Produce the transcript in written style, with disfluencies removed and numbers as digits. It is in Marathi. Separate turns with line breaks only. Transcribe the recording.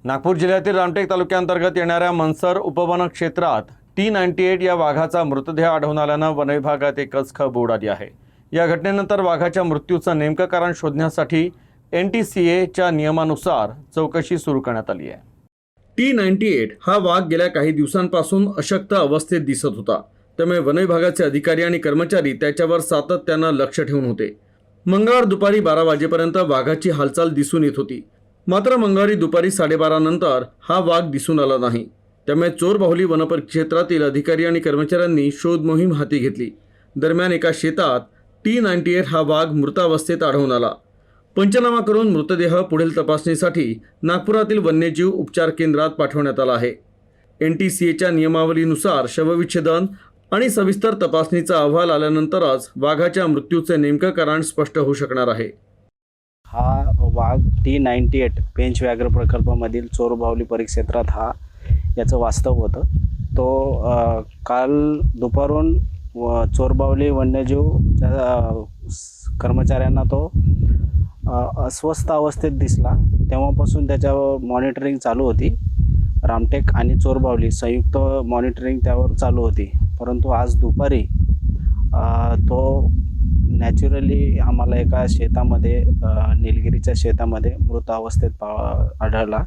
नागपूर जिल्ह्यातील रामटेक तालुक्यांतर्गत येणाऱ्या मनसर उपवन क्षेत्रात T98 या वाघाचा मृतदेह आढळून आल्यानं वन विभागात एकच खळबळ उडाली आहे। या घटनेनंतर वाघाच्या मृत्यूचं नेमकं कारण शोधण्यासाठी NTCAच्या नियमानुसार चौकशी सुरू करण्यात आली आहे। T98 हा वाघ गेल्या काही दिवसांपासून अशक्त अवस्थेत दिसत होता, त्यामुळे वन विभागाचे अधिकारी आणि कर्मचारी त्याच्यावर सातत्यानं लक्ष ठेवून होते। मंगळवार दुपारी 12 वाजेपर्यंत वाघाची हालचाल दिसून येत होती, मात्र मंगळवारी दुपारी 12:30 नंतर हा वाघ दिसून आला नाही। त्यामुळे चोरबाहुली वनपरिक्षेत्रातील अधिकारी आणि कर्मचाऱ्यांनी शोध मोहीम हाती घेतली। दरम्यान एका शेतात T98 हा वाघ मृतावस्थेत आढळून आला। पंचनामा करून मृतदेह पुढील तपासणीसाठी नागपुरातील वन्यजीव उपचार केंद्रात पाठवण्यात आला आहे। NTCAच्या नियमावलीनुसार शवविच्छेदन आणि सविस्तर तपासणीचा अहवाल आल्यानंतरच वाघाच्या मृत्यूचे नेमकं कारण स्पष्ट होऊ शकणार आहे।
हा वाघ T98 पेंच व्याघ्र प्रकल्पामधील चोरबाहुली परिक्षेत्रात हा याचं वास्तव होतं। तो काल दुपारून चोरबाहुली वन्यजीवच्या कर्मचाऱ्यांना तो अस्वस्थ अवस्थेत दिसला। तेव्हापासून त्याच्यावर मॉनिटरिंग चालू होती। रामटेक आणि चोरबाहुली संयुक्त मॉनिटरिंग त्यावर चालू होती, परंतु आज दुपारी तो नॅचरली आम्हाला एका शेतामध्ये निलगिरीच्या शेतामध्ये मृत अवस्थेत आढळला।